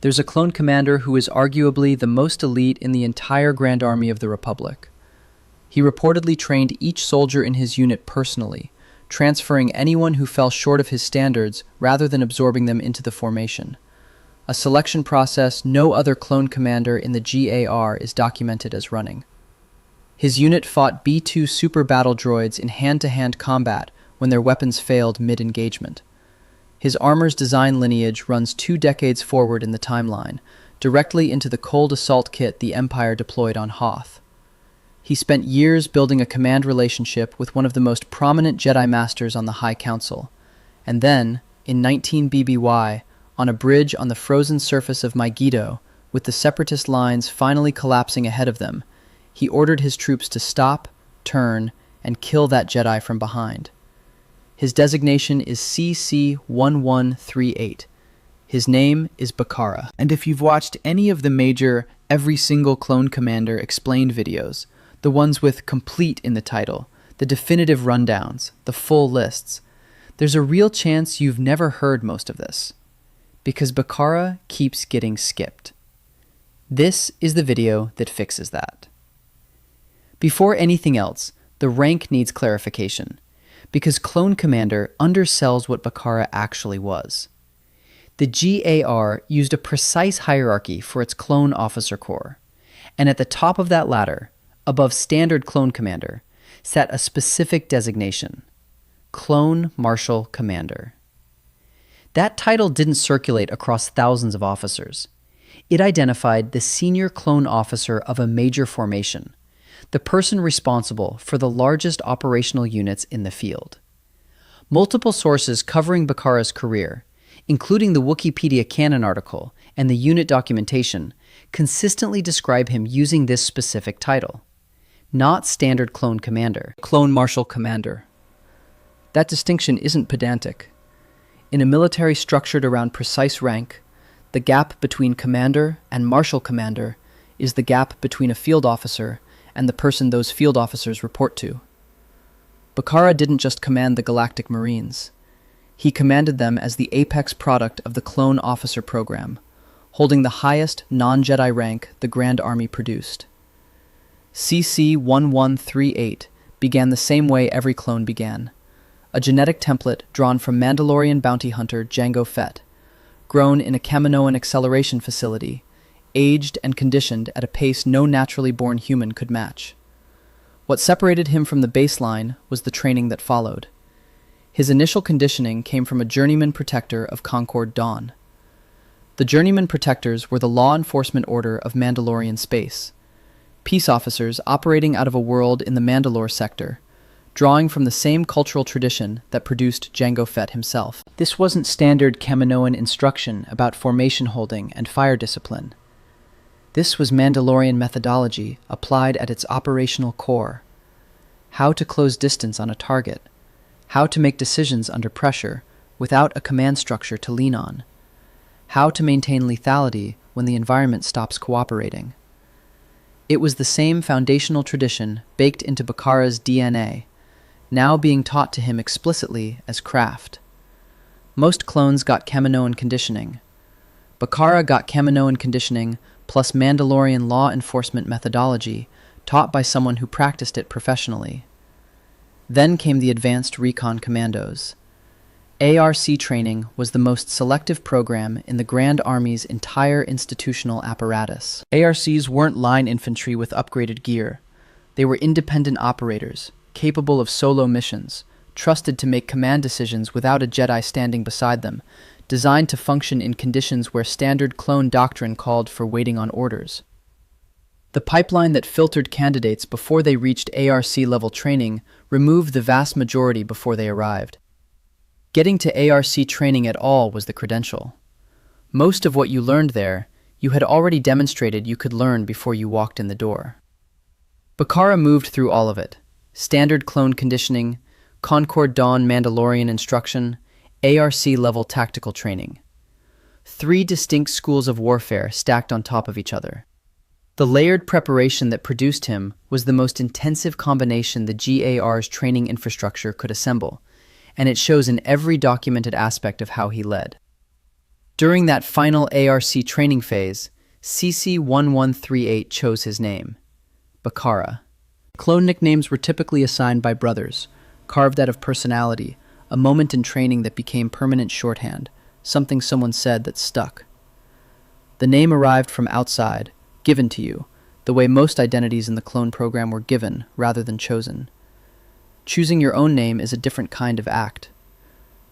There's a clone commander who is arguably the most elite in the entire Grand Army of the Republic. He reportedly trained each soldier in his unit personally, transferring anyone who fell short of his standards rather than absorbing them into the formation. A selection process no other clone commander in the GAR is documented as running. His unit fought B-2 super battle droids in hand-to-hand combat when their weapons failed mid-engagement. His armor's design lineage runs 2 decades forward in the timeline, directly into the cold assault kit the Empire deployed on Hoth. He spent years building a command relationship with one of the most prominent Jedi Masters on the High Council, and then, in 19 BBY, on a bridge on the frozen surface of Mygeeto, with the Separatist lines finally collapsing ahead of them, he ordered his troops to stop, turn, and kill that Jedi from behind. His designation is CC-1138. His name is Bacara. And if you've watched any of the major Every Single Clone Commander explained videos, the ones with complete in the title, the definitive rundowns, the full lists, there's a real chance you've never heard most of this, because Bacara keeps getting skipped. This is the video that fixes that. Before anything else, the rank needs clarification, because Clone Commander undersells what Bacara actually was. The GAR used a precise hierarchy for its clone officer corps, and at the top of that ladder, above standard Clone Commander, sat a specific designation: Clone Marshal Commander. That title didn't circulate across thousands of officers. It identified the senior clone officer of a major formation, the person responsible for the largest operational units in the field. Multiple sources covering Bacara's career, including the Wookieepedia canon article and the unit documentation, consistently describe him using this specific title, not standard Clone Commander, Clone Marshal Commander. That distinction isn't pedantic. In a military structured around precise rank, the gap between Commander and Marshal Commander is the gap between a field officer and the person those field officers report to. Bacara didn't just command the Galactic Marines. He commanded them as the apex product of the Clone Officer Program, holding the highest non-Jedi rank the Grand Army produced. CC-1138 began the same way every clone began, a genetic template drawn from Mandalorian bounty hunter Jango Fett, grown in a Kaminoan acceleration facility, aged and conditioned at a pace no naturally born human could match. What separated him from the baseline was the training that followed. His initial conditioning came from a journeyman protector of Concord Dawn. The journeyman protectors were the law enforcement order of Mandalorian space, peace officers operating out of a world in the Mandalore sector, drawing from the same cultural tradition that produced Jango Fett himself. This wasn't standard Kaminoan instruction about formation holding and fire discipline. This was Mandalorian methodology applied at its operational core: how to close distance on a target, how to make decisions under pressure without a command structure to lean on, how to maintain lethality when the environment stops cooperating. It was the same foundational tradition baked into Bacara's DNA, now being taught to him explicitly as craft. Most clones got Kaminoan conditioning. Bacara got Kaminoan conditioning plus Mandalorian law enforcement methodology taught by someone who practiced it professionally. Then came the Advanced Recon Commandos. ARC training was the most selective program in the Grand Army's entire institutional apparatus. ARCs weren't line infantry with upgraded gear. They were independent operators, capable of solo missions, trusted to make command decisions without a Jedi standing beside them, designed to function in conditions where standard clone doctrine called for waiting on orders. The pipeline that filtered candidates before they reached ARC-level training removed the vast majority before they arrived. Getting to ARC training at all was the credential. Most of what you learned there, you had already demonstrated you could learn before you walked in the door. Bacara moved through all of it: standard clone conditioning, Concord Dawn Mandalorian instruction, ARC-level tactical training. 3 distinct schools of warfare stacked on top of each other. The layered preparation that produced him was the most intensive combination the GAR's training infrastructure could assemble, and it shows in every documented aspect of how he led. During that final ARC training phase, CC-1138 chose his name, Bacara. Clone nicknames were typically assigned by brothers, carved out of personality, a moment in training that became permanent shorthand, something someone said that stuck. The name arrived from outside, given to you, the way most identities in the clone program were given rather than chosen. Choosing your own name is a different kind of act.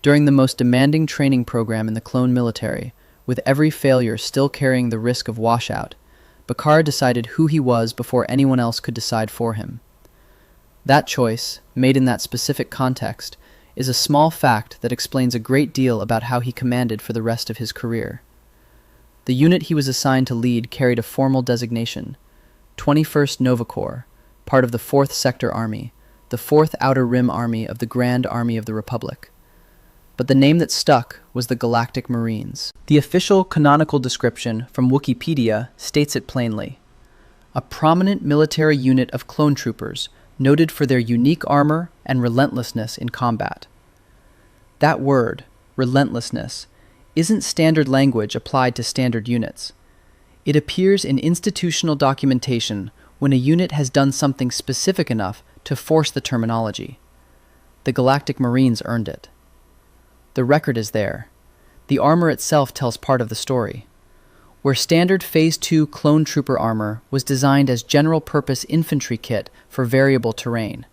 During the most demanding training program in the clone military, with every failure still carrying the risk of washout, Bacara decided who he was before anyone else could decide for him. That choice, made in that specific context, is a small fact that explains a great deal about how he commanded for the rest of his career. The unit he was assigned to lead carried a formal designation, 21st Nova Corps, part of the 4th Sector Army, the 4th Outer Rim Army of the Grand Army of the Republic. But the name that stuck was the Galactic Marines. The official canonical description from Wookieepedia states it plainly: a prominent military unit of clone troopers noted for their unique armor and relentlessness in combat. That word, relentlessness, isn't standard language applied to standard units. It appears in institutional documentation when a unit has done something specific enough to force the terminology. The Galactic Marines earned it. The record is there. The armor itself tells part of the story. Where standard Phase 2 clone trooper armor was designed as general-purpose infantry kit for variable terrain,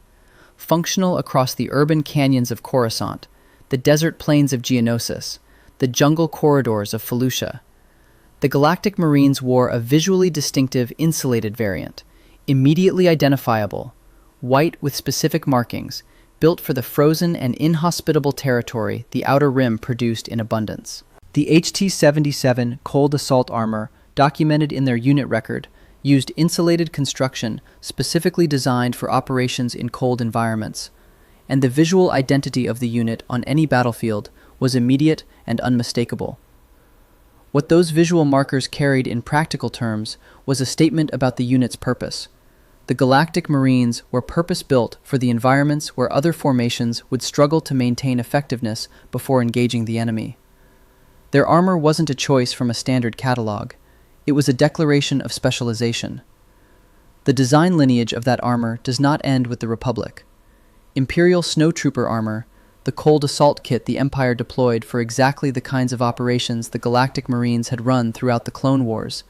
functional across the urban canyons of Coruscant, the desert plains of Geonosis, the jungle corridors of Felucia, the Galactic Marines wore a visually distinctive insulated variant, immediately identifiable, white with specific markings, built for the frozen and inhospitable territory the Outer Rim produced in abundance. The HT-77 cold assault armor, documented in their unit record, used insulated construction specifically designed for operations in cold environments, and the visual identity of the unit on any battlefield was immediate and unmistakable. What those visual markers carried in practical terms was a statement about the unit's purpose. The Galactic Marines were purpose-built for the environments where other formations would struggle to maintain effectiveness before engaging the enemy. Their armor wasn't a choice from a standard catalog. It was a declaration of specialization. The design lineage of that armor does not end with the Republic. Imperial snowtrooper armor, the cold assault kit the Empire deployed for exactly the kinds of operations the Galactic Marines had run throughout the Clone Wars,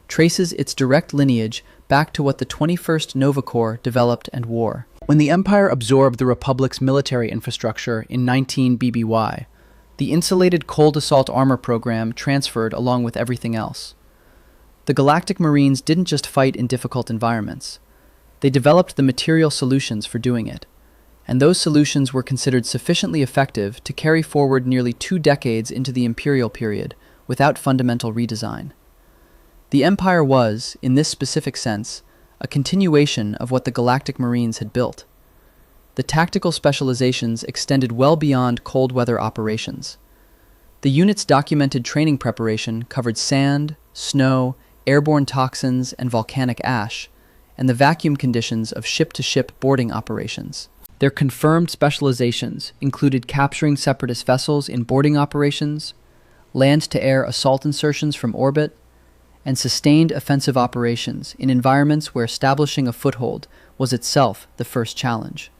traces its direct lineage back to what the 21st Nova Corps developed and wore. When the Empire absorbed the Republic's military infrastructure in 19 BBY, the insulated cold assault armor program transferred along with everything else. The Galactic Marines didn't just fight in difficult environments. They developed the material solutions for doing it, and those solutions were considered sufficiently effective to carry forward nearly 2 decades into the Imperial period without fundamental redesign. The Empire was, in this specific sense, a continuation of what the Galactic Marines had built. The tactical specializations extended well beyond cold weather operations. The unit's documented training preparation covered sand, snow, airborne toxins, and volcanic ash, and the vacuum conditions of ship-to-ship boarding operations. Their confirmed specializations included capturing Separatist vessels in boarding operations, land-to-air assault insertions from orbit, and sustained offensive operations in environments where establishing a foothold was itself the first challenge.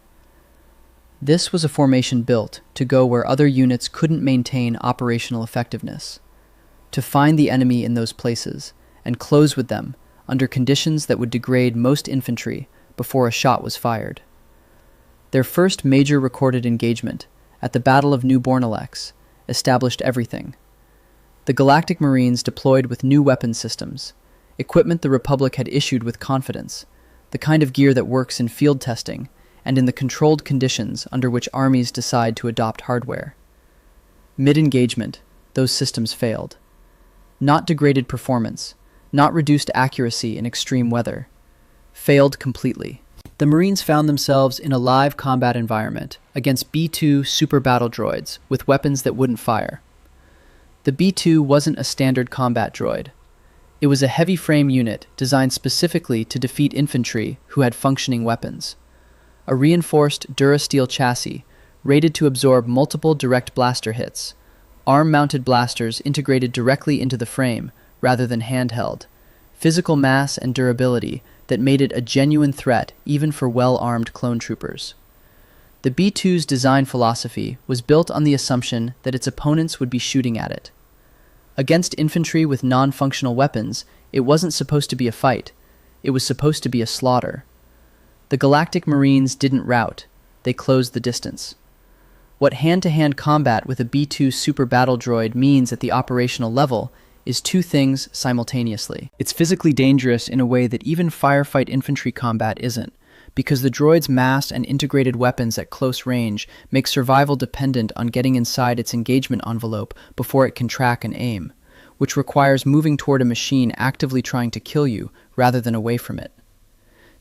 This was a formation built to go where other units couldn't maintain operational effectiveness, to find the enemy in those places and close with them under conditions that would degrade most infantry before a shot was fired. Their first major recorded engagement, at the Battle of New Bornalex, established everything. The Galactic Marines deployed with new weapon systems, equipment the Republic had issued with confidence, the kind of gear that works in field testing and in the controlled conditions under which armies decide to adopt hardware. Mid-engagement, those systems failed. Not degraded performance, not reduced accuracy in extreme weather. Failed completely. The Marines found themselves in a live combat environment against B-2 super battle droids with weapons that wouldn't fire. The B-2 wasn't a standard combat droid. It was a heavy frame unit designed specifically to defeat infantry who had functioning weapons. A reinforced Durasteel chassis, rated to absorb multiple direct blaster hits, arm-mounted blasters integrated directly into the frame, rather than handheld, physical mass and durability that made it a genuine threat even for well-armed clone troopers. The B-2's design philosophy was built on the assumption that its opponents would be shooting at it. Against infantry with non-functional weapons, it wasn't supposed to be a fight. It was supposed to be a slaughter. The Galactic Marines didn't rout. They closed the distance. What hand-to-hand combat with a B-2 super battle droid means at the operational level is two things simultaneously. It's physically dangerous in a way that even firefight infantry combat isn't, because the droid's mass and integrated weapons at close range make survival dependent on getting inside its engagement envelope before it can track and aim, which requires moving toward a machine actively trying to kill you rather than away from it.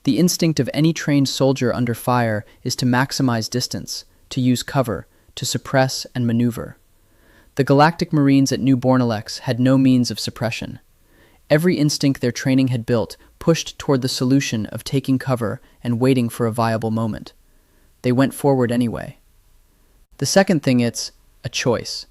The instinct of any trained soldier under fire is to maximize distance, to use cover, to suppress and maneuver. The Galactic Marines at New Bornalex had no means of suppression. Every instinct their training had built pushed toward the solution of taking cover and waiting for a viable moment. They went forward anyway. The second thing, it's a choice.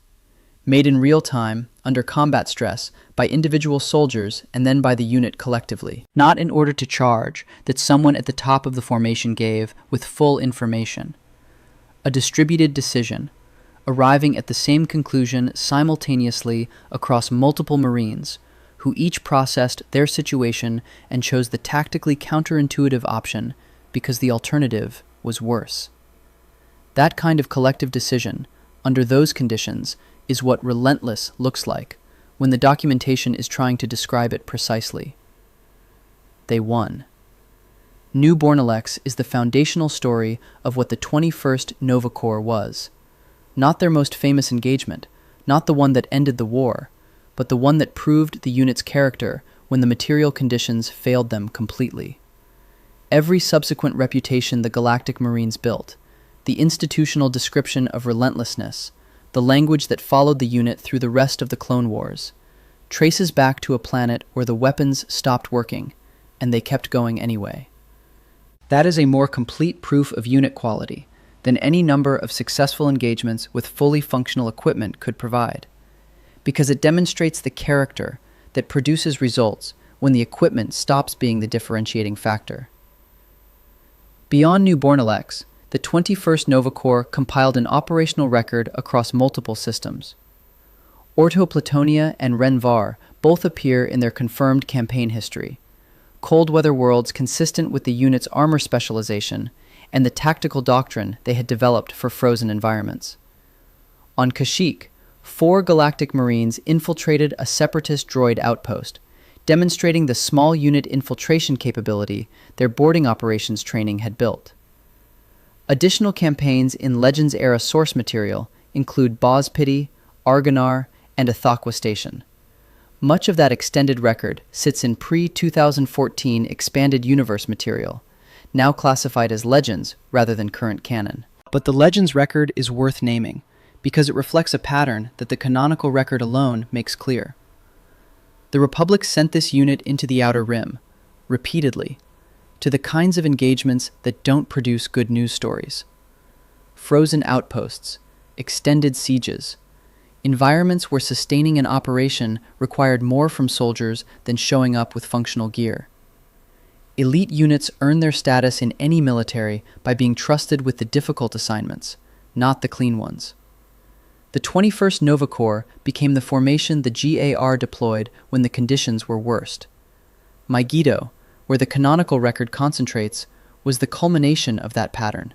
Made in real time, under combat stress, by individual soldiers and then by the unit collectively. Not in order to charge, that someone at the top of the formation gave with full information. A distributed decision, arriving at the same conclusion simultaneously across multiple Marines, who each processed their situation and chose the tactically counterintuitive option because the alternative was worse. That kind of collective decision, under those conditions, is what relentless looks like when the documentation is trying to describe it precisely. They won. New Bornalex is the foundational story of what the 21st Nova Corps was. Not their most famous engagement, not the one that ended the war, but the one that proved the unit's character when the material conditions failed them completely. Every subsequent reputation the Galactic Marines built, the institutional description of relentlessness, the language that followed the unit through the rest of the Clone Wars, traces back to a planet where the weapons stopped working, and they kept going anyway. That is a more complete proof of unit quality than any number of successful engagements with fully functional equipment could provide, because it demonstrates the character that produces results when the equipment stops being the differentiating factor. Beyond New Bornalex, the 21st Nova Corps compiled an operational record across multiple systems. Orto Platonia and Renvar both appear in their confirmed campaign history, cold weather worlds consistent with the unit's armor specialization and the tactical doctrine they had developed for frozen environments. On Kashyyyk, 4 Galactic Marines infiltrated a Separatist droid outpost, demonstrating the small unit infiltration capability their boarding operations training had built. Additional campaigns in Legends-era source material include Bospity, Argonar, and Athaqua Station. Much of that extended record sits in pre-2014 expanded universe material, now classified as Legends rather than current canon. But the Legends record is worth naming, because it reflects a pattern that the canonical record alone makes clear. The Republic sent this unit into the Outer Rim, repeatedly, to the kinds of engagements that don't produce good news stories. Frozen outposts, extended sieges, environments where sustaining an operation required more from soldiers than showing up with functional gear. Elite units earn their status in any military by being trusted with the difficult assignments, not the clean ones. The 21st Nova Corps became the formation the GAR deployed when the conditions were worst. Mygeeto, where the canonical record concentrates, was the culmination of that pattern.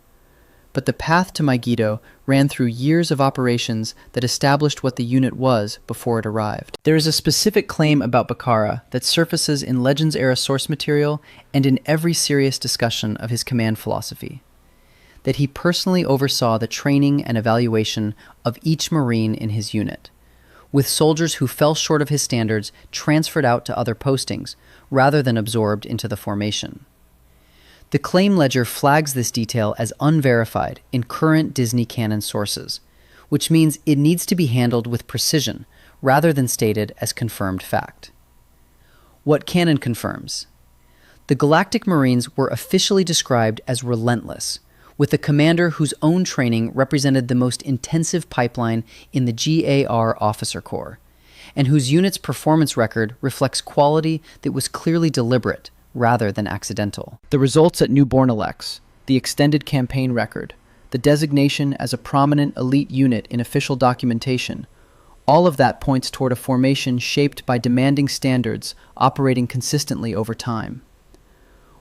But the path to Mygeeto ran through years of operations that established what the unit was before it arrived. There is a specific claim about Bacara that surfaces in Legends-era source material and in every serious discussion of his command philosophy: that he personally oversaw the training and evaluation of each Marine in his unit, with soldiers who fell short of his standards transferred out to other postings, rather than absorbed into the formation. The claim ledger flags this detail as unverified in current Disney canon sources, which means it needs to be handled with precision, rather than stated as confirmed fact. What canon confirms? The Galactic Marines were officially described as relentless, with a commander whose own training represented the most intensive pipeline in the GAR officer corps, and whose unit's performance record reflects quality that was clearly deliberate rather than accidental. The results at newborn elects, the extended campaign record, the designation as a prominent elite unit in official documentation, all of that points toward a formation shaped by demanding standards operating consistently over time.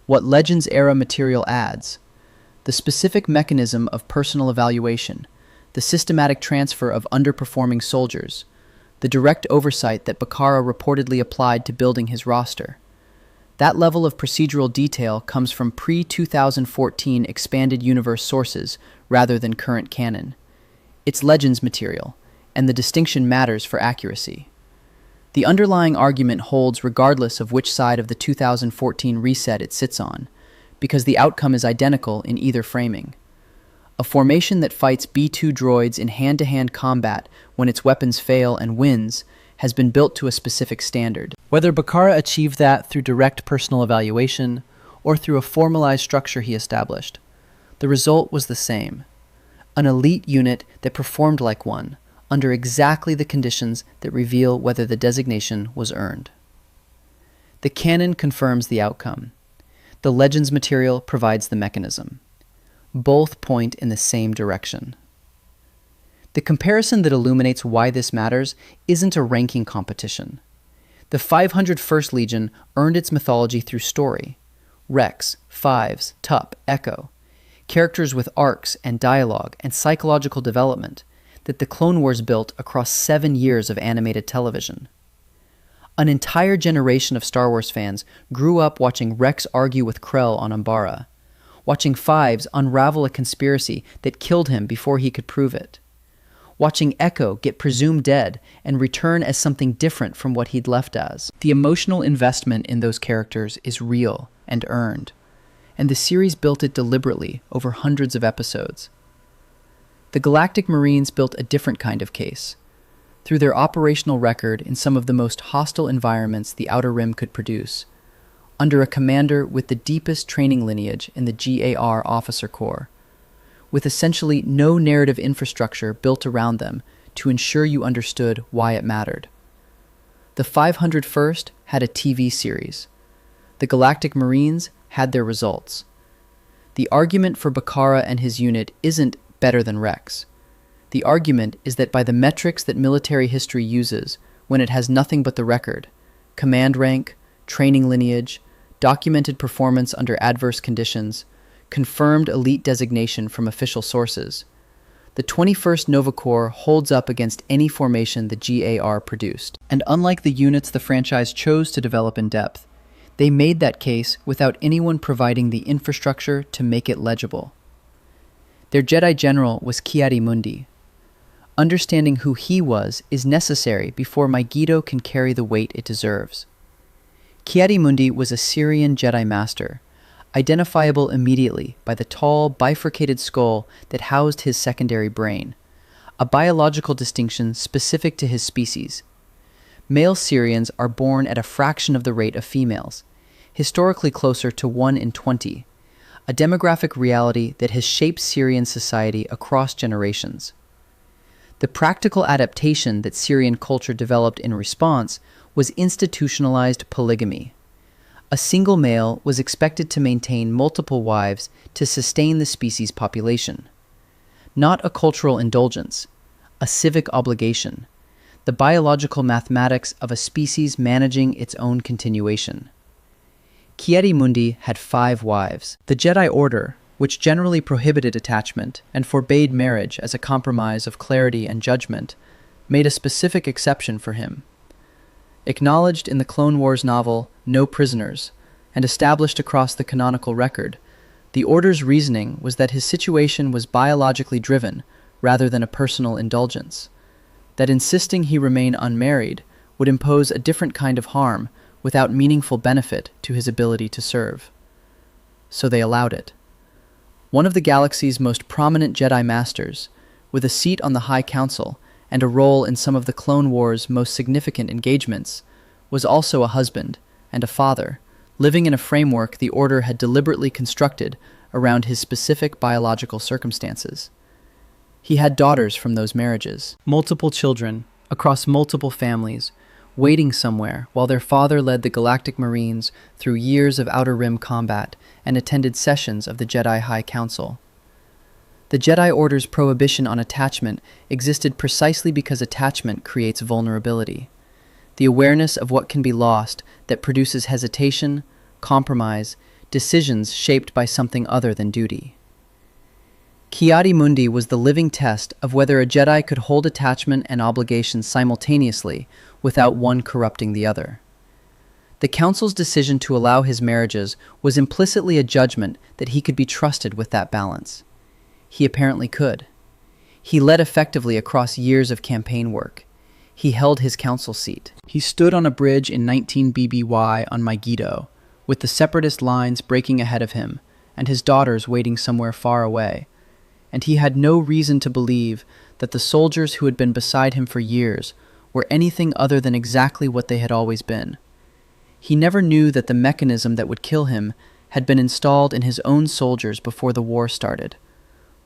What Legends-era material adds: the specific mechanism of personal evaluation, the systematic transfer of underperforming soldiers, the direct oversight that Bacara reportedly applied to building his roster. That level of procedural detail comes from pre-2014 expanded universe sources rather than current canon. It's Legends material, and the distinction matters for accuracy. The underlying argument holds regardless of which side of the 2014 reset it sits on, because the outcome is identical in either framing. A formation that fights B-2 droids in hand-to-hand combat when its weapons fail and wins has been built to a specific standard. Whether Bacara achieved that through direct personal evaluation or through a formalized structure he established, the result was the same: an elite unit that performed like one, under exactly the conditions that reveal whether the designation was earned. The canon confirms the outcome. The Legends material provides the mechanism. Both point in the same direction. The comparison that illuminates why this matters isn't a ranking competition. The 501st Legion earned its mythology through story. Rex, Fives, Tup, Echo. Characters with arcs and dialogue and psychological development that the Clone Wars built across 7 years of animated television. An entire generation of Star Wars fans grew up watching Rex argue with Krell on Umbara, watching Fives unravel a conspiracy that killed him before he could prove it, watching Echo get presumed dead and return as something different from what he'd left as. The emotional investment in those characters is real and earned, and the series built it deliberately over hundreds of episodes. The Galactic Marines built a different kind of case. Through their operational record in some of the most hostile environments the Outer Rim could produce, under a commander with the deepest training lineage in the GAR officer corps, with essentially no narrative infrastructure built around them to ensure you understood why it mattered. The 501st had a TV series. The Galactic Marines had their results. The argument for Bacara and his unit isn't better than Rex. The argument is that by the metrics that military history uses when it has nothing but the record, command rank, training lineage, documented performance under adverse conditions, confirmed elite designation from official sources, the 21st Nova Corps holds up against any formation the GAR produced. And unlike the units the franchise chose to develop in depth, they made that case without anyone providing the infrastructure to make it legible. Their Jedi general was Ki-Adi-Mundi. Understanding who he was is necessary before Mygeeto can carry the weight it deserves. Ki-Adi-Mundi was a Syrian Jedi Master, identifiable immediately by the tall, bifurcated skull that housed his secondary brain, a biological distinction specific to his species. Male Syrians are born at a fraction of the rate of females, historically closer to 1 in 20, a demographic reality that has shaped Syrian society across generations. The practical adaptation that Syrian culture developed in response was institutionalized polygamy. A single male was expected to maintain multiple wives to sustain the species' population. Not a cultural indulgence, a civic obligation, the biological mathematics of a species managing its own continuation. Ki-Adi-Mundi had 5 wives. The Jedi Order, which generally prohibited attachment and forbade marriage as a compromise of clarity and judgment, made a specific exception for him. Acknowledged in the Clone Wars novel No Prisoners, and established across the canonical record, the Order's reasoning was that his situation was biologically driven rather than a personal indulgence, that insisting he remain unmarried would impose a different kind of harm without meaningful benefit to his ability to serve. So they allowed it. One of the galaxy's most prominent Jedi Masters, with a seat on the High Council and a role in some of the Clone Wars' most significant engagements, was also a husband and a father, living in a framework the Order had deliberately constructed around his specific biological circumstances. He had daughters from those marriages, multiple children, across multiple families, waiting somewhere while their father led the Galactic Marines through years of Outer Rim combat and attended sessions of the Jedi High Council. The Jedi Order's prohibition on attachment existed precisely because attachment creates vulnerability. The awareness of what can be lost that produces hesitation, compromise, decisions shaped by something other than duty. Ki-Adi-Mundi was the living test of whether a Jedi could hold attachment and obligation simultaneously without one corrupting the other. The Council's decision to allow his marriages was implicitly a judgment that he could be trusted with that balance. He apparently could. He led effectively across years of campaign work. He held his council seat. He stood on a bridge in 19 BBY on Mygeeto, with the Separatist lines breaking ahead of him, and his daughters waiting somewhere far away. And he had no reason to believe that the soldiers who had been beside him for years were anything other than exactly what they had always been. He never knew that the mechanism that would kill him had been installed in his own soldiers before the war started.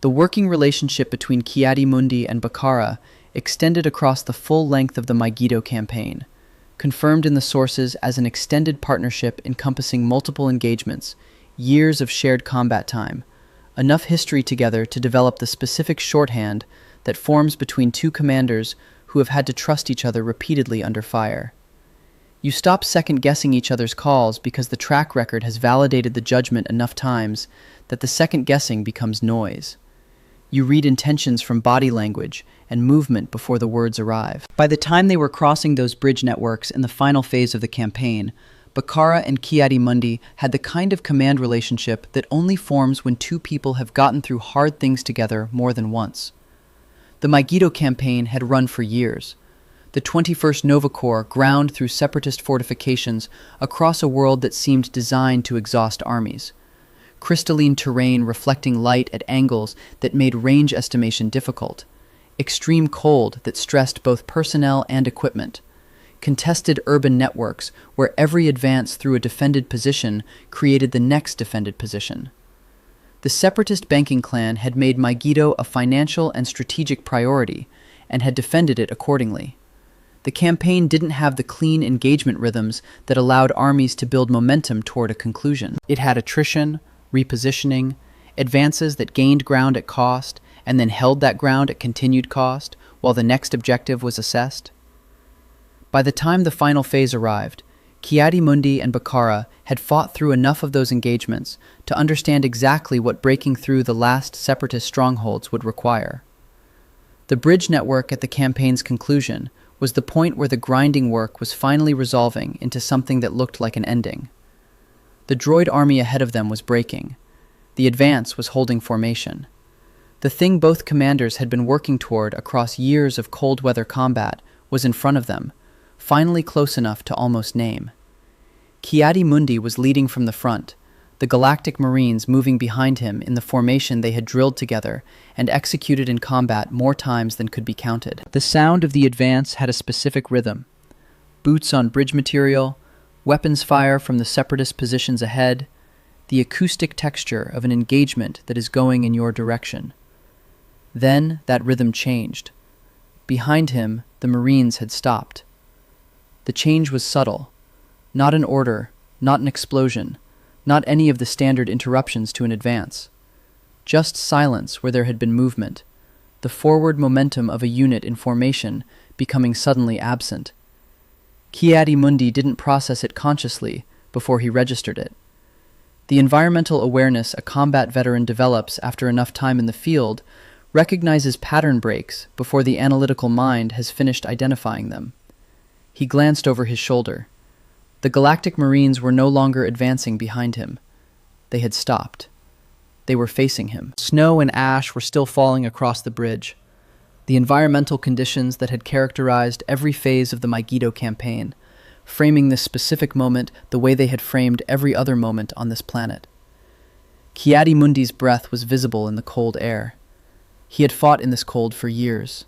The working relationship between Ki-Adi-Mundi and Bacara extended across the full length of the Mygeeto campaign, confirmed in the sources as an extended partnership encompassing multiple engagements, years of shared combat time, enough history together to develop the specific shorthand that forms between two commanders who have had to trust each other repeatedly under fire. You stop second-guessing each other's calls because the track record has validated the judgment enough times that the second-guessing becomes noise. You read intentions from body language and movement before the words arrive. By the time they were crossing those bridge networks in the final phase of the campaign, Bacara and Ki-Adi-Mundi had the kind of command relationship that only forms when two people have gotten through hard things together more than once. The Mygeeto campaign had run for years. The 21st Nova Corps ground through Separatist fortifications across a world that seemed designed to exhaust armies. Crystalline terrain reflecting light at angles that made range estimation difficult. Extreme cold that stressed both personnel and equipment. Contested urban networks where every advance through a defended position created the next defended position. The Separatist banking clan had made Mygeeto a financial and strategic priority and had defended it accordingly. The campaign didn't have the clean engagement rhythms that allowed armies to build momentum toward a conclusion. It had attrition, repositioning, advances that gained ground at cost and then held that ground at continued cost while the next objective was assessed. By the time the final phase arrived, Ki-Adi-Mundi and Bacara had fought through enough of those engagements to understand exactly what breaking through the last Separatist strongholds would require. The bridge network at the campaign's conclusion was the point where the grinding work was finally resolving into something that looked like an ending. The droid army ahead of them was breaking. The advance was holding formation. The thing both commanders had been working toward across years of cold weather combat was in front of them, finally close enough to almost name. Ki-Adi-Mundi was leading from the front, the Galactic Marines moving behind him in the formation they had drilled together and executed in combat more times than could be counted. The sound of the advance had a specific rhythm. Boots on bridge material, weapons fire from the Separatist positions ahead, the acoustic texture of an engagement that is going in your direction. Then that rhythm changed. Behind him, the Marines had stopped. The change was subtle. Not an order, not an explosion, not any of the standard interruptions to an advance. Just silence where there had been movement, the forward momentum of a unit in formation becoming suddenly absent. Ki-Adi-Mundi didn't process it consciously before he registered it. The environmental awareness a combat veteran develops after enough time in the field recognizes pattern breaks before the analytical mind has finished identifying them. He glanced over his shoulder. The Galactic Marines were no longer advancing behind him. They had stopped. They were facing him. Snow and ash were still falling across the bridge. The environmental conditions that had characterized every phase of the Mygeeto campaign, framing this specific moment the way they had framed every other moment on this planet. Ki-Adi-Mundi's breath was visible in the cold air. He had fought in this cold for years.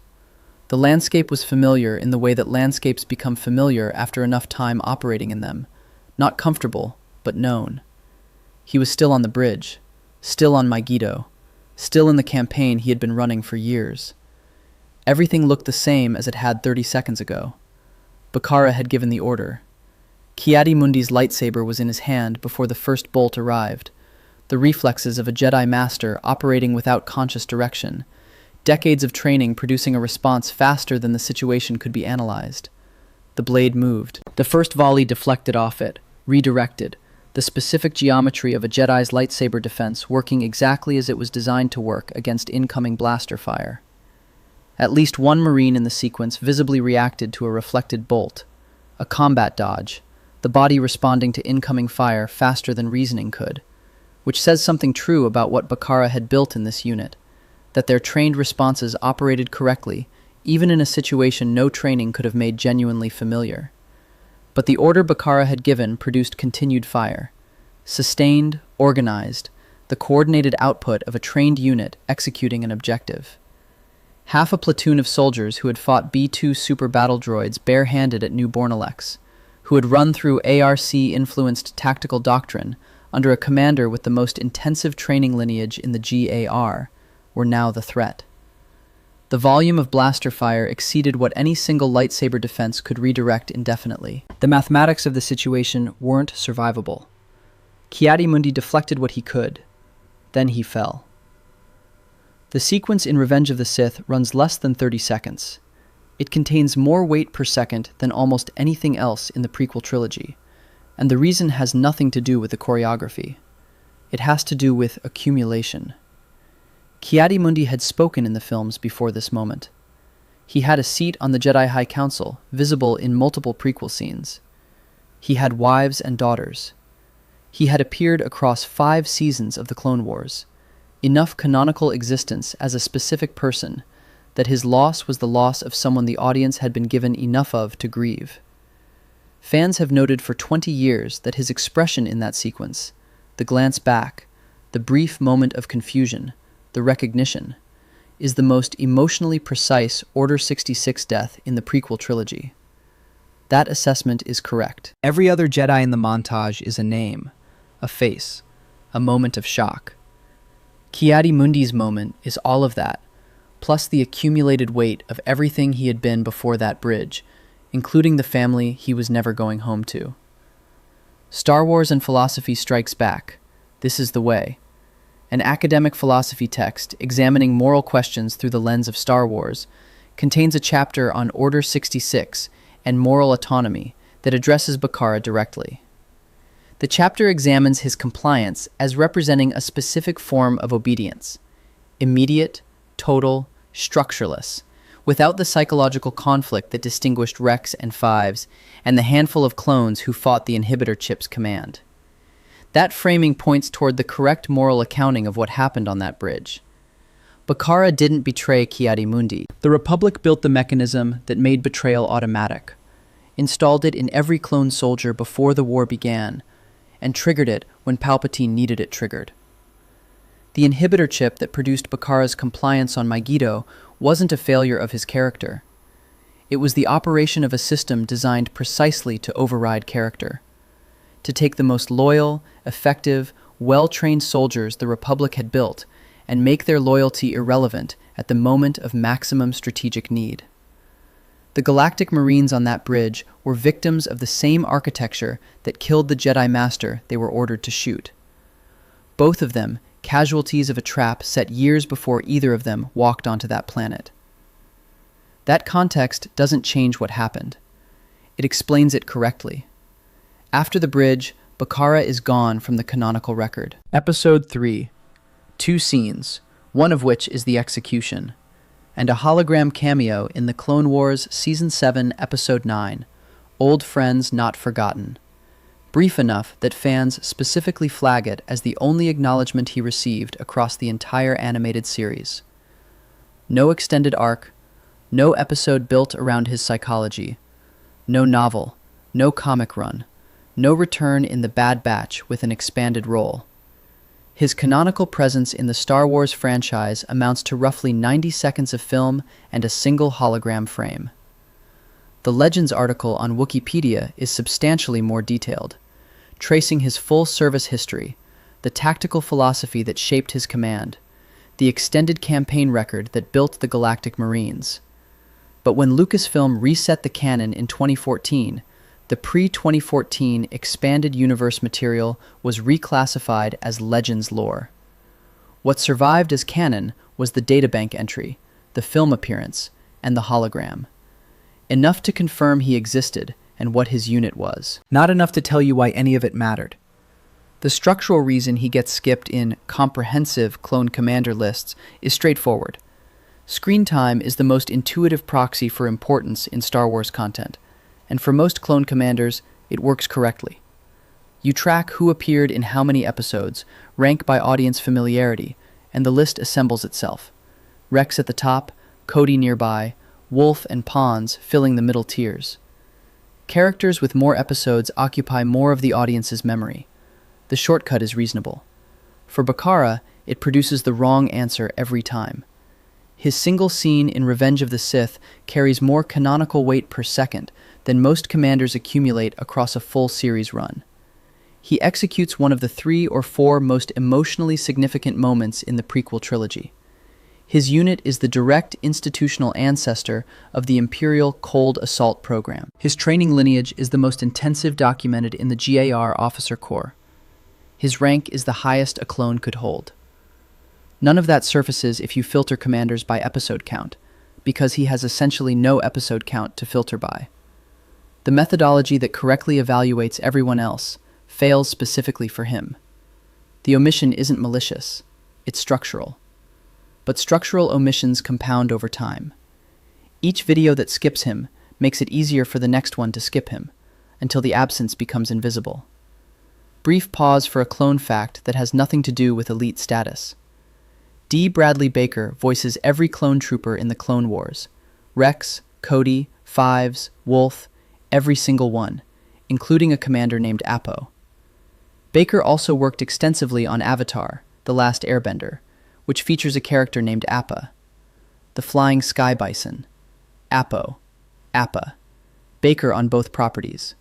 The landscape was familiar in the way that landscapes become familiar after enough time operating in them. Not comfortable, but known. He was still on the bridge. still on Mygeeto, still in the campaign he had been running for years. Everything looked the same as it had 30 seconds ago. Bacara had given the order. Ki-Adi-Mundi's lightsaber was in his hand before the first bolt arrived, the reflexes of a Jedi Master operating without conscious direction, decades of training producing a response faster than the situation could be analyzed. The blade moved. The first volley deflected off it, redirected, the specific geometry of a Jedi's lightsaber defense working exactly as it was designed to work against incoming blaster fire. At least one Marine in the sequence visibly reacted to a reflected bolt, a combat dodge, the body responding to incoming fire faster than reasoning could, which says something true about what Bacara had built in this unit, that their trained responses operated correctly, even in a situation no training could have made genuinely familiar. But the order Bacara had given produced continued fire. Sustained, organized, the coordinated output of a trained unit executing an objective. Half a platoon of soldiers who had fought B-2 super battle droids bare-handed at New Bornalex, who had run through ARC-influenced tactical doctrine under a commander with the most intensive training lineage in the GAR, were now the threat. The volume of blaster fire exceeded what any single lightsaber defense could redirect indefinitely. The mathematics of the situation weren't survivable. Ki-Adi-Mundi deflected what he could. Then he fell. The sequence in Revenge of the Sith runs less than 30 seconds. It contains more weight per second than almost anything else in the prequel trilogy, and the reason has nothing to do with the choreography. It has to do with accumulation. Ki-Adi-Mundi had spoken in the films before this moment. He had a seat on the Jedi High Council, visible in multiple prequel scenes. He had wives and daughters. He had appeared across 5 seasons of the Clone Wars, enough canonical existence as a specific person that his loss was the loss of someone the audience had been given enough of to grieve. Fans have noted for 20 years that his expression in that sequence, the glance back, the brief moment of confusion, the recognition, is the most emotionally precise Order 66 death in the prequel trilogy. That assessment is correct. Every other Jedi in the montage is a name, a face, a moment of shock. Ki-Adi-Mundi's moment is all of that, plus the accumulated weight of everything he had been before that bridge, including the family he was never going home to. Star Wars and Philosophy Strikes Back. This is the Way. An academic philosophy text examining moral questions through the lens of Star Wars contains a chapter on Order 66 and moral autonomy that addresses Bacara directly. The chapter examines his compliance as representing a specific form of obedience, immediate, total, structureless, without the psychological conflict that distinguished Rex and Fives and the handful of clones who fought the inhibitor chip's command. That framing points toward the correct moral accounting of what happened on that bridge. Bacara didn't betray Ki-Adi-Mundi. The Republic built the mechanism that made betrayal automatic, installed it in every clone soldier before the war began, and triggered it when Palpatine needed it triggered. The inhibitor chip that produced Bacara's compliance on Mygeeto wasn't a failure of his character. It was the operation of a system designed precisely to override character, to take the most loyal, effective, well-trained soldiers the Republic had built and make their loyalty irrelevant at the moment of maximum strategic need. The Galactic Marines on that bridge were victims of the same architecture that killed the Jedi Master they were ordered to shoot. Both of them casualties of a trap set years before either of them walked onto that planet. That context doesn't change what happened. It explains it correctly. After the bridge, Bacara is gone from the canonical record. Episode 3. 2 scenes, one of which is the execution, and a hologram cameo in the Clone Wars Season 7, Episode 9, Old Friends Not Forgotten. Brief enough that fans specifically flag it as the only acknowledgement he received across the entire animated series. No extended arc, no episode built around his psychology, no novel, no comic run, no return in the Bad Batch with an expanded role. His canonical presence in the Star Wars franchise amounts to roughly 90 seconds of film and a single hologram frame. The Legends article on Wookieepedia is substantially more detailed, tracing his full service history, the tactical philosophy that shaped his command, the extended campaign record that built the Galactic Marines. But when Lucasfilm reset the canon in 2014, the pre-2014 expanded universe material was reclassified as Legends lore. What survived as canon was the databank entry, the film appearance, and the hologram. Enough to confirm he existed and what his unit was. Not enough to tell you why any of it mattered. The structural reason he gets skipped in comprehensive clone commander lists is straightforward. Screen time is the most intuitive proxy for importance in Star Wars content, and for most clone commanders, it works correctly. You track who appeared in how many episodes, rank by audience familiarity, and the list assembles itself. Rex at the top, Cody nearby, Wolf and Pawns filling the middle tiers. Characters with more episodes occupy more of the audience's memory. The shortcut is reasonable. For Bacara, it produces the wrong answer every time. His single scene in Revenge of the Sith carries more canonical weight per second than most commanders accumulate across a full series run. He executes one of the 3 or 4 most emotionally significant moments in the prequel trilogy. His unit is the direct institutional ancestor of the Imperial Cold Assault program. His training lineage is the most intensive documented in the GAR Officer Corps. His rank is the highest a clone could hold. None of that surfaces if you filter commanders by episode count, because he has essentially no episode count to filter by. The methodology that correctly evaluates everyone else fails specifically for him. The omission isn't malicious, it's structural. But structural omissions compound over time. Each video that skips him makes it easier for the next one to skip him, until the absence becomes invisible. Brief pause for a clone fact that has nothing to do with elite status. D. Bradley Baker voices every clone trooper in the Clone Wars. Rex, Cody, Fives, Wolf, every single one, including a commander named Apo. Baker also worked extensively on Avatar, The Last Airbender, which features a character named Appa. The Flying Sky Bison. Apo. Appa. Baker on both properties.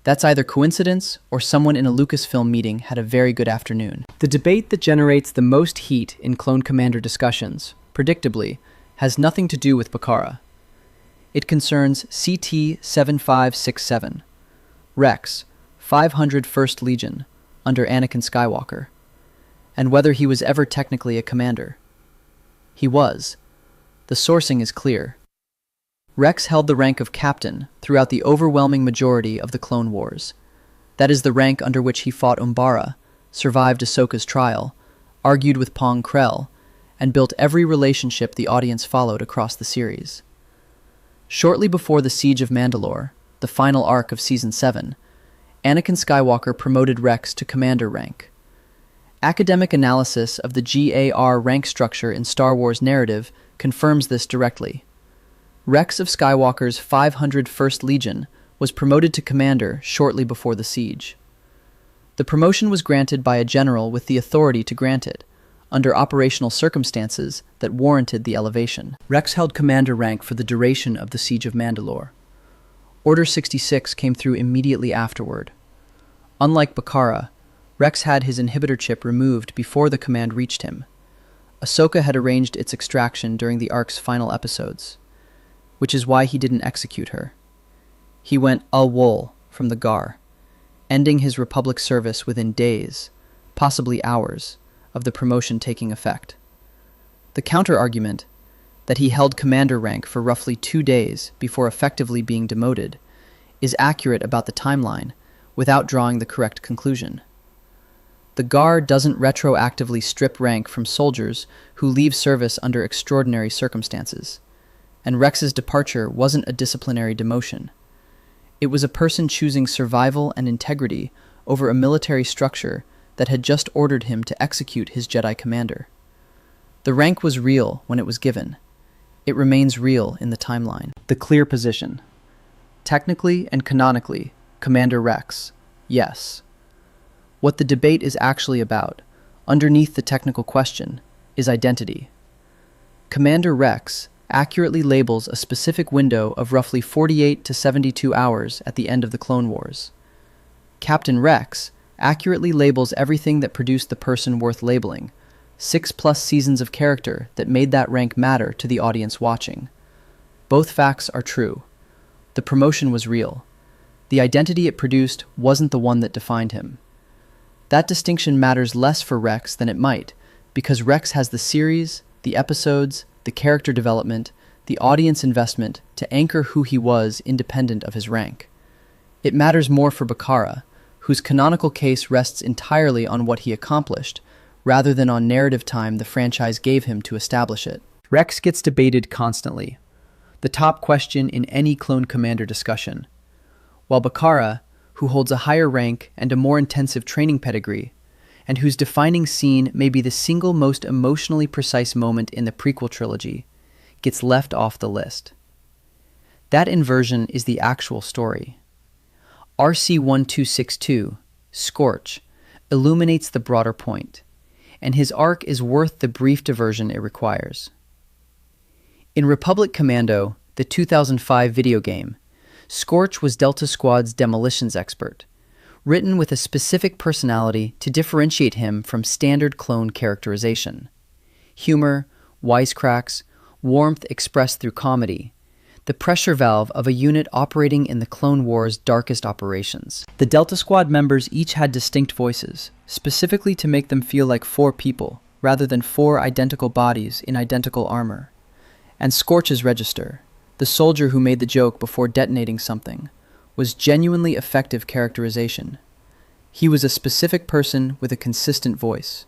That's either coincidence or someone in a Lucasfilm meeting had a very good afternoon. The debate that generates the most heat in Clone Commander discussions, predictably, has nothing to do with Bacara. It concerns CT-7567, Rex, 501st Legion, under Anakin Skywalker, and whether he was ever technically a commander. He was. The sourcing is clear. Rex held the rank of captain throughout the overwhelming majority of the Clone Wars. That is the rank under which he fought Umbara, survived Ahsoka's trial, argued with Pong Krell, and built every relationship the audience followed across the series. Shortly before the Siege of Mandalore, the final arc of Season 7, Anakin Skywalker promoted Rex to commander rank. Academic analysis of the GAR rank structure in Star Wars narrative confirms this directly. Rex of Skywalker's 501st Legion was promoted to commander shortly before the siege. The promotion was granted by a general with the authority to grant it, under operational circumstances that warranted the elevation. Rex held commander rank for the duration of the Siege of Mandalore. Order 66 came through immediately afterward. Unlike Bacara, Rex had his inhibitor chip removed before the command reached him. Ahsoka had arranged its extraction during the arc's final episodes, which is why he didn't execute her. He went a-wool from the GAR, ending his Republic service within days, possibly hours, of the promotion taking effect. The counter-argument, that he held commander rank for roughly 2 days before effectively being demoted, is accurate about the timeline without drawing the correct conclusion. The GAR doesn't retroactively strip rank from soldiers who leave service under extraordinary circumstances, and Rex's departure wasn't a disciplinary demotion. It was a person choosing survival and integrity over a military structure that had just ordered him to execute his Jedi commander. The rank was real when it was given. It remains real in the timeline. The clear position. Technically and canonically, Commander Rex, yes. What the debate is actually about, underneath the technical question, is identity. Commander Rex accurately labels a specific window of roughly 48 to 72 hours at the end of the Clone Wars. Captain Rex accurately labels everything that produced the person worth labeling, 6+ seasons of character that made that rank matter to the audience watching. Both facts are true. The promotion was real. The identity it produced wasn't the one that defined him. That distinction matters less for Rex than it might, because Rex has the series, the episodes, the character development, the audience investment to anchor who he was independent of his rank. It matters more for Bacara, whose canonical case rests entirely on what he accomplished, rather than on narrative time the franchise gave him to establish it. Rex gets debated constantly, the top question in any clone commander discussion, while Bacara, who holds a higher rank and a more intensive training pedigree, and whose defining scene may be the single most emotionally precise moment in the prequel trilogy, gets left off the list. That inversion is the actual story. RC-1262, Scorch, illuminates the broader point, and his arc is worth the brief diversion it requires. In Republic Commando, the 2005 video game, Scorch was Delta Squad's demolitions expert, written with a specific personality to differentiate him from standard clone characterization. Humor, wisecracks, warmth expressed through comedy, the pressure valve of a unit operating in the Clone Wars' darkest operations. The Delta Squad members each had distinct voices, specifically to make them feel like 4 people, rather than 4 identical bodies in identical armor. And Scorch's register, the soldier who made the joke before detonating something, was genuinely effective characterization. He was a specific person with a consistent voice.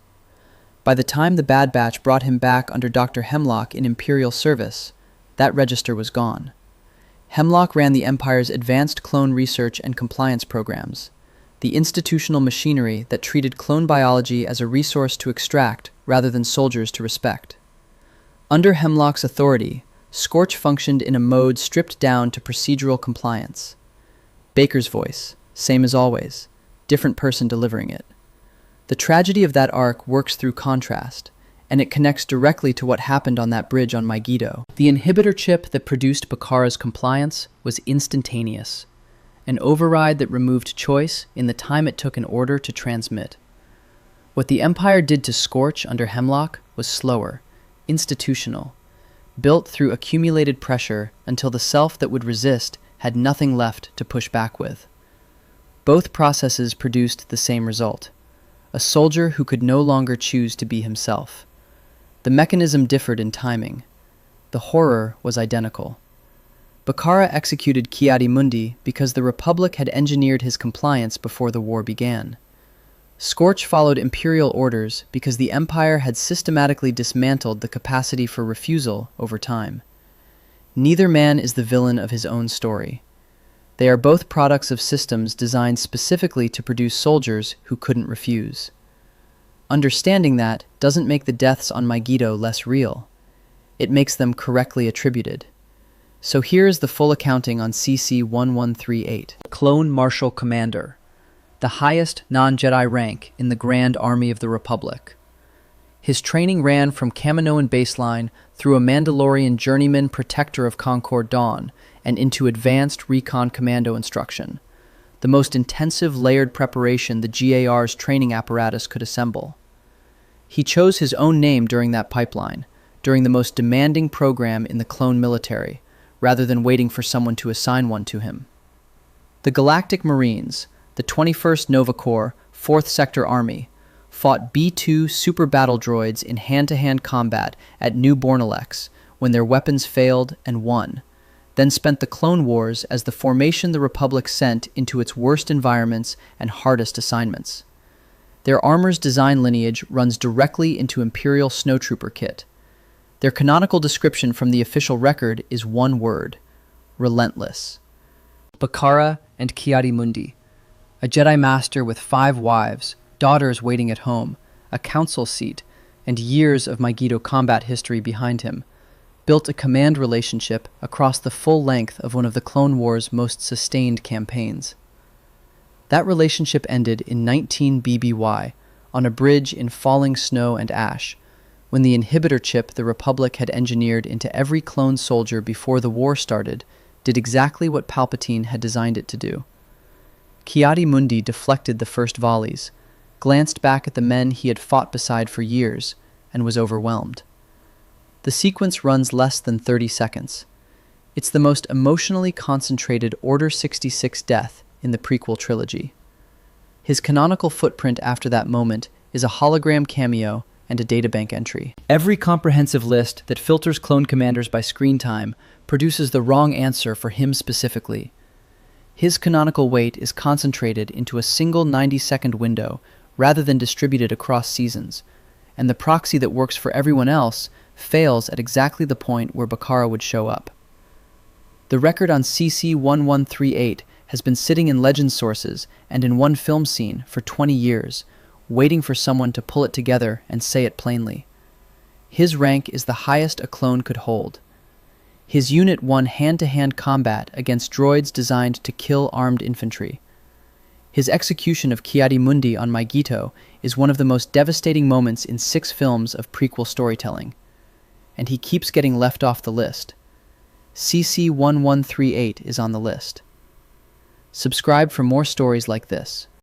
By the time the Bad Batch brought him back under Dr. Hemlock in Imperial service, that register was gone. Hemlock ran the Empire's advanced clone research and compliance programs, the institutional machinery that treated clone biology as a resource to extract rather than soldiers to respect. Under Hemlock's authority, Scorch functioned in a mode stripped down to procedural compliance. Baker's voice, same as always, different person delivering it. The tragedy of that arc works through contrast, and it connects directly to what happened on that bridge on Mygeeto. The inhibitor chip that produced Bacara's compliance was instantaneous, an override that removed choice in the time it took an order to transmit. What the Empire did to Scorch under Hemlock was slower, institutional, built through accumulated pressure until the self that would resist had nothing left to push back with. Both processes produced the same result, a soldier who could no longer choose to be himself. The mechanism differed in timing. The horror was identical. Bacara executed Ki-Adi-Mundi because the Republic had engineered his compliance before the war began. Scorch followed Imperial orders because the Empire had systematically dismantled the capacity for refusal over time. Neither man is the villain of his own story. They are both products of systems designed specifically to produce soldiers who couldn't refuse. Understanding that doesn't make the deaths on Mygeeto less real. It makes them correctly attributed. So here is the full accounting on CC-1138. Clone Marshal Commander, the highest non-Jedi rank in the Grand Army of the Republic. His training ran from Kaminoan baseline through a Mandalorian journeyman protector of Concord Dawn and into advanced recon commando instruction, the most intensive layered preparation the GAR's training apparatus could assemble. He chose his own name during that pipeline, during the most demanding program in the clone military, rather than waiting for someone to assign one to him. The Galactic Marines, the 21st Nova Corps, 4th Sector Army, fought B-2 super battle droids in hand-to-hand combat at New Bornalex when their weapons failed and won, then spent the Clone Wars as the formation the Republic sent into its worst environments and hardest assignments. Their armor's design lineage runs directly into Imperial snowtrooper kit. Their canonical description from the official record is one word: relentless. Bacara and Ki-Adi-Mundi, a Jedi Master with 5 wives, daughters waiting at home, a council seat, and years of Mygeeto combat history behind him, built a command relationship across the full length of one of the Clone Wars' most sustained campaigns. That relationship ended in 19 BBY, on a bridge in falling snow and ash, when the inhibitor chip the Republic had engineered into every clone soldier before the war started did exactly what Palpatine had designed it to do. Ki-Adi-Mundi deflected the first volleys, glanced back at the men he had fought beside for years, and was overwhelmed. The sequence runs less than 30 seconds. It's the most emotionally concentrated Order 66 death in the prequel trilogy. His canonical footprint after that moment is a hologram cameo and a databank entry. Every comprehensive list that filters clone commanders by screen time produces the wrong answer for him specifically. His canonical weight is concentrated into a single 90-second window rather than distributed across seasons, and the proxy that works for everyone else fails at exactly the point where Bacara would show up. The record on CC-1138 has been sitting in legend sources and in one film scene for 20 years, waiting for someone to pull it together and say it plainly. His rank is the highest a clone could hold. His unit won hand-to-hand combat against droids designed to kill armed infantry. His execution of Ki-Adi-Mundi on Mygeeto is one of the most devastating moments in 6 films of prequel storytelling, and he keeps getting left off the list. CC-1138 is on the list. Subscribe for more stories like this.